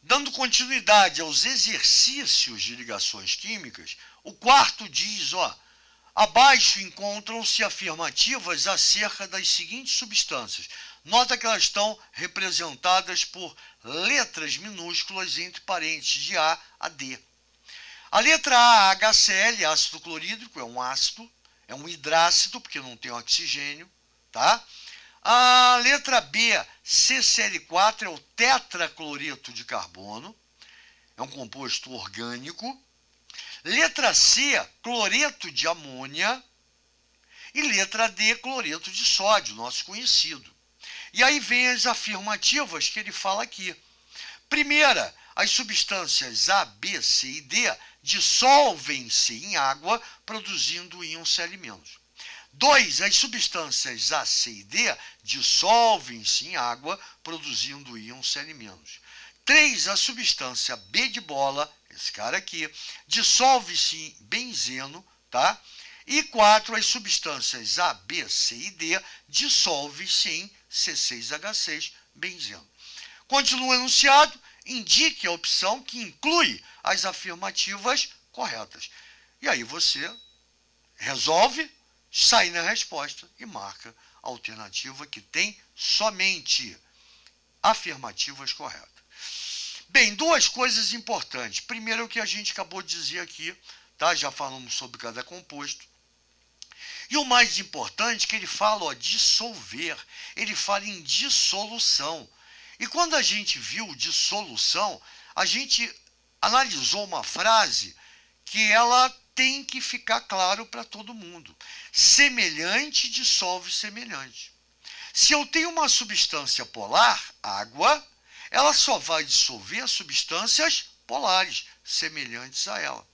Dando continuidade aos exercícios de ligações químicas, o quarto diz, abaixo encontram-se afirmativas acerca das seguintes substâncias. Nota que elas estão representadas por letras minúsculas entre parênteses de A a D. A letra A, HCl, ácido clorídrico, é um ácido, é um hidrácido, porque não tem oxigênio, tá? A letra B, CCl4, é o tetracloreto de carbono, é um composto orgânico. Letra C, cloreto de amônia. E letra D, cloreto de sódio, nosso conhecido. E aí vem as afirmativas que ele fala aqui. Primeira, as substâncias A, B, C e D dissolvem-se em água, produzindo íon Cl-. 2. As substâncias A, C e D dissolvem-se em água, produzindo íon Cl-. 3. A substância B de bola, esse cara aqui, dissolve-se em benzeno, tá? E 4. As substâncias A, B, C e D dissolvem-se em C6H6, benzeno. Continua o enunciado, indique a opção que inclui as afirmativas corretas. E aí você resolve, sai na resposta e marca a alternativa que tem somente afirmativas corretas. Bem, duas coisas importantes. Primeiro, o que a gente acabou de dizer aqui, tá? Já falamos sobre cada composto. E o mais importante é que ele fala dissolver, ele fala em dissolução. E quando a gente viu dissolução, a gente analisou uma frase que ela tem que ficar claro para todo mundo. Semelhante dissolve semelhante. Se eu tenho uma substância polar, água, ela só vai dissolver substâncias polares, semelhantes a ela.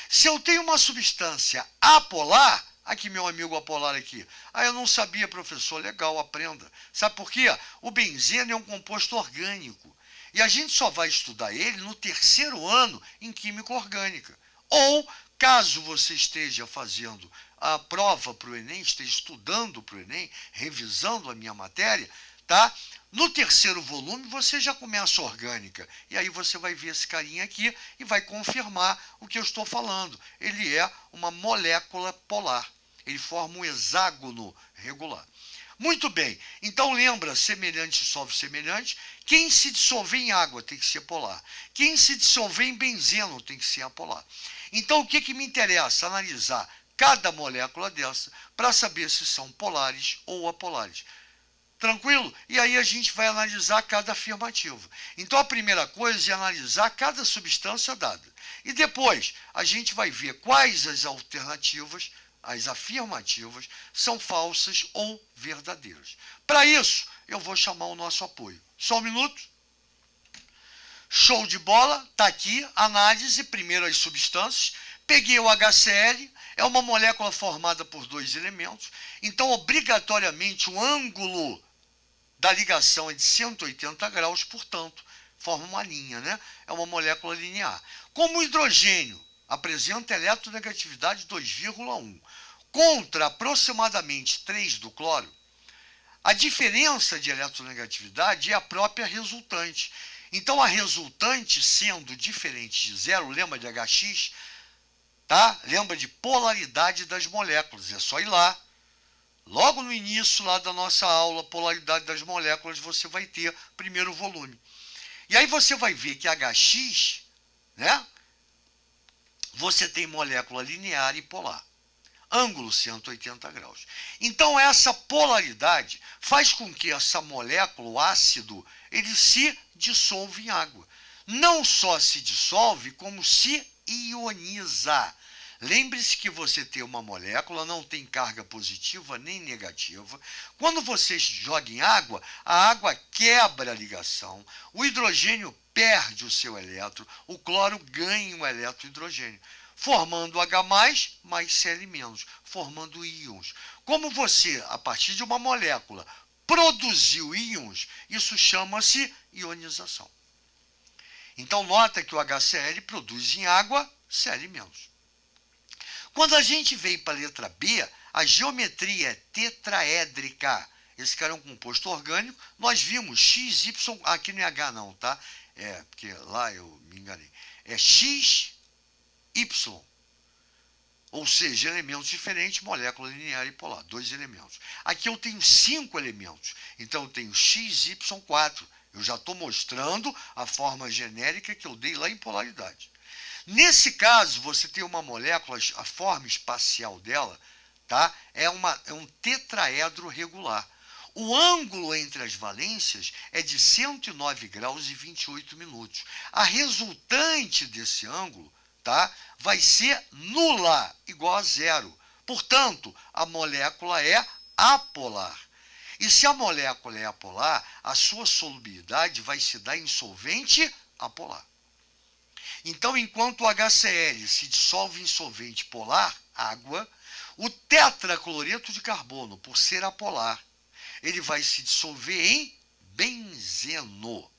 Se eu tenho uma substância apolar, aqui meu amigo apolar aqui, eu não sabia, professor, legal, aprenda. Sabe por quê? O benzeno é um composto orgânico e a gente só vai estudar ele no terceiro ano em química orgânica. Ou, caso você esteja fazendo a prova para o Enem, esteja estudando para o Enem, revisando a minha matéria, tá? No terceiro volume você já começa a orgânica. E aí você vai ver esse carinha aqui e vai confirmar o que eu estou falando. Ele é uma molécula polar. Ele forma um hexágono regular. Muito bem. Então lembra, semelhante dissolve semelhante. Quem se dissolver em água tem que ser polar. Quem se dissolver em benzeno tem que ser apolar. Então o que me interessa? Analisar cada molécula dessa para saber se são polares ou apolares. Tranquilo? E aí a gente vai analisar cada afirmativa. Então a primeira coisa é analisar cada substância dada. E depois a gente vai ver quais as alternativas, as afirmativas, são falsas ou verdadeiras. Para isso, eu vou chamar o nosso apoio. Só um minuto. Show de bola, está aqui, análise, primeiro as substâncias. Peguei o HCl, é uma molécula formada por dois elementos, então obrigatoriamente o ângulo da ligação é de 180 graus, portanto, forma uma linha, né? É uma molécula linear. Como o hidrogênio apresenta eletronegatividade 2,1 contra aproximadamente 3 do cloro, a diferença de eletronegatividade é a própria resultante. Então, a resultante, sendo diferente de zero, lembra de HX, tá? Lembra de polaridade das moléculas, é só ir lá. Logo no início lá da nossa aula, polaridade das moléculas, você vai ter primeiro volume. E aí você vai ver que HX, né? Você tem molécula linear e polar. Ângulo 180 graus. Então essa polaridade faz com que essa molécula, o ácido, ele se dissolva em água. Não só se dissolve, como se ioniza. Lembre-se que você tem uma molécula, não tem carga positiva nem negativa. Quando você joga em água, a água quebra a ligação, o hidrogênio perde o seu elétron, o cloro ganha um eletrohidrogênio, formando H+, mais Cl-, formando íons. Como você, a partir de uma molécula, produziu íons, isso chama-se ionização. Então, nota que o HCl produz em água Cl-. Quando a gente vem para a letra B, a geometria é tetraédrica. Esse cara é um composto orgânico. Nós vimos XY, aqui não é H não, tá? porque lá eu me enganei. É X, Y. Ou seja, elementos diferentes, molécula linear e polar, 2 elementos. Aqui eu tenho 5 elementos, então eu tenho x, y, 4. Eu já estou mostrando a forma genérica que eu dei lá em polaridade. Nesse caso, você tem uma molécula, a forma espacial dela, tá? É um tetraedro regular. O ângulo entre as valências é de 109 graus e 28 minutos. A resultante desse ângulo, tá, vai ser nula, igual a zero. Portanto, a molécula é apolar. E se a molécula é apolar, a sua solubilidade vai se dar em solvente apolar. Então, enquanto o HCl se dissolve em solvente polar, água, o tetracloreto de carbono, por ser apolar, ele vai se dissolver em benzeno.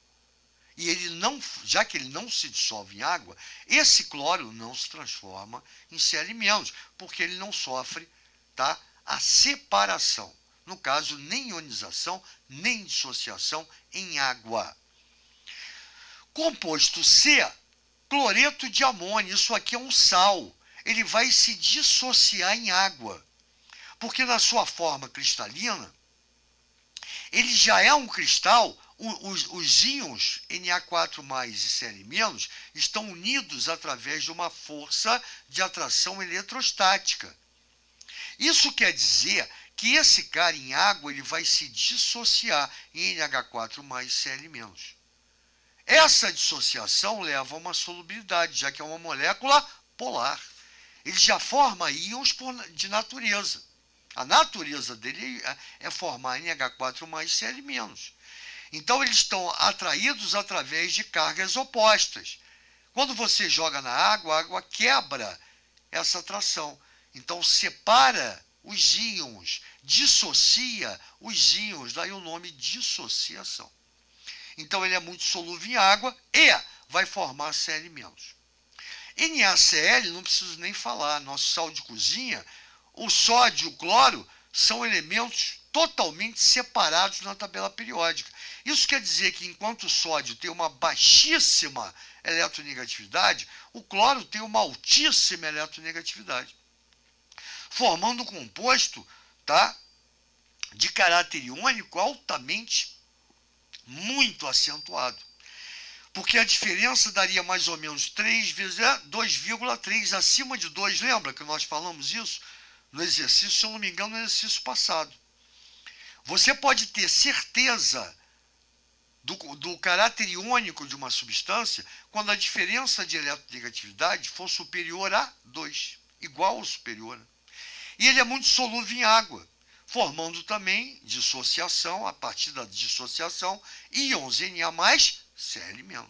E ele não, já que ele não se dissolve em água, esse cloro não se transforma em Cl-, porque ele não sofre, tá, a separação. No caso, nem ionização, nem dissociação em água. Composto C, cloreto de amônio. Isso aqui é um sal. Ele vai se dissociar em água. Porque na sua forma cristalina, ele já é um cristal. Os íons Na4+ e Cl- estão unidos através de uma força de atração eletrostática. Isso quer dizer que esse cara em água ele vai se dissociar em NH4+ e Cl-. Essa dissociação leva a uma solubilidade, já que é uma molécula polar. Ele já forma íons de natureza. A natureza dele é formar NH4+ e Cl-. Então, eles estão atraídos através de cargas opostas. Quando você joga na água, a água quebra essa atração. Então, separa os íons, dissocia os íons, daí o nome dissociação. Então, ele é muito solúvel em água e vai formar Cl-. NaCl, não preciso nem falar, nosso sal de cozinha, o sódio e o cloro são elementos totalmente separados na tabela periódica. Isso quer dizer que enquanto o sódio tem uma baixíssima eletronegatividade, o cloro tem uma altíssima eletronegatividade, formando um composto, tá, de caráter iônico altamente muito acentuado. Porque a diferença daria mais ou menos 3 vezes 2,3 acima de 2. Lembra que nós falamos isso no exercício, se eu não me engano, no exercício passado. Você pode ter certeza do caráter iônico de uma substância quando a diferença de eletronegatividade for superior a 2, igual ou superior. E ele é muito solúvel em água, formando também dissociação, a partir da dissociação, íons Na+, Cl-.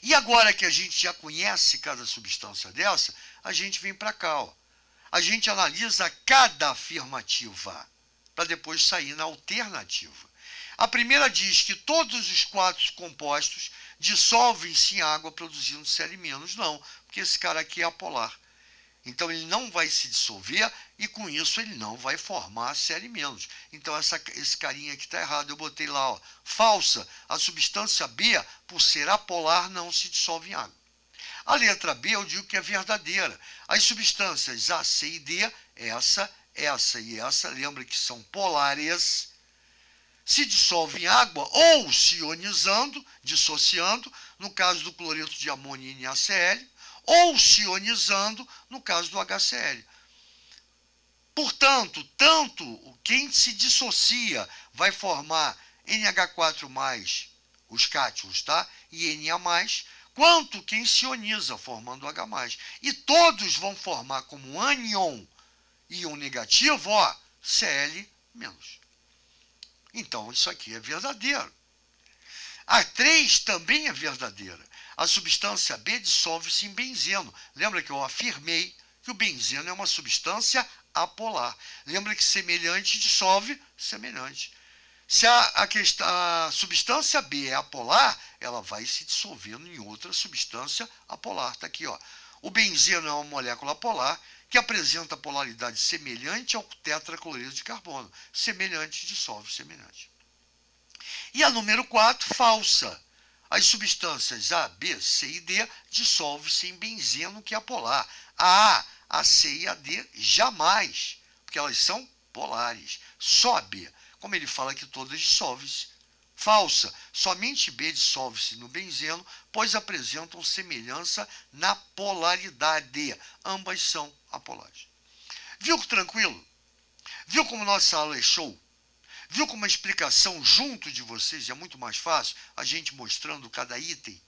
E agora que a gente já conhece cada substância dessa, a gente vem para cá, ó. A gente analisa cada afirmativa, para depois sair na alternativa. A primeira diz que todos os 4 compostos dissolvem-se em água produzindo Cl-. Não, porque esse cara aqui é apolar. Então, ele não vai se dissolver e, com isso, ele não vai formar Cl-. Então, esse carinha aqui está errado. Eu botei lá, ó, falsa. A substância B, por ser apolar, não se dissolve em água. A letra B, eu digo que é verdadeira. As substâncias A, C e D, essa e essa, lembra que são polares, se dissolvem em água ou se ionizando, dissociando, no caso do cloreto de amônio e NaCl, ou se ionizando, no caso do HCl. Portanto, tanto quem se dissocia vai formar NH4+, os cátions, tá? E Na+, quanto quem se ioniza, formando H+. E todos vão formar como ânion, íon negativo, ó, Cl-. Então, isso aqui é verdadeiro. A 3 também é verdadeira. A substância B dissolve-se em benzeno. Lembra que eu afirmei que o benzeno é uma substância apolar. Lembra que semelhante dissolve semelhante. Se a substância B é apolar, ela vai se dissolvendo em outra substância apolar. Está aqui, ó. O benzeno é uma molécula polar que apresenta polaridade semelhante ao tetracloreto de carbono. Semelhante dissolve semelhante. E a número 4, falsa. As substâncias A, B, C e D dissolvem-se em benzeno, que é polar. A C e a D jamais, porque elas são polares. Só a B. Como ele fala que todas dissolvem-se. Falsa. Somente B dissolve-se no benzeno, pois apresentam semelhança na polaridade. Ambas são apolares. Viu que tranquilo? Viu como nossa aula é show? Viu como a explicação junto de vocês é muito mais fácil? A gente mostrando cada item.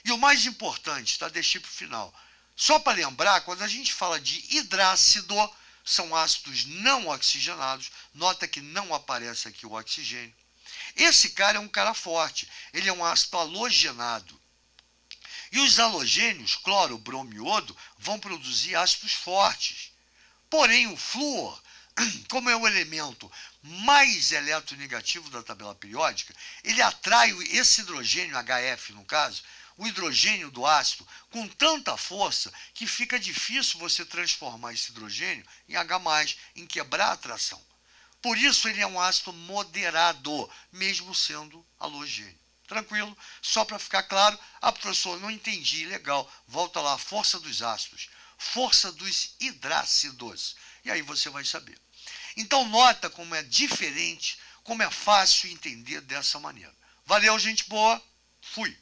E o mais importante, tá? Deixei para o final. Só para lembrar, quando a gente fala de hidrácido, são ácidos não oxigenados. Nota que não aparece aqui o oxigênio. Esse cara é um cara forte. Ele é um ácido halogenado. E os halogênios, cloro, bromo e iodo, vão produzir ácidos fortes. Porém, o flúor, como é o elemento mais eletronegativo da tabela periódica, ele atrai esse hidrogênio, HF no caso, o hidrogênio do ácido, com tanta força que fica difícil você transformar esse hidrogênio em H+, em quebrar a atração. Por isso ele é um ácido moderado, mesmo sendo halogênio. Tranquilo? Só para ficar claro, professor, não entendi, legal. Volta lá, força dos ácidos, força dos hidrácidos. E aí você vai saber. Então nota como é diferente, como é fácil entender dessa maneira. Valeu, gente boa. Fui.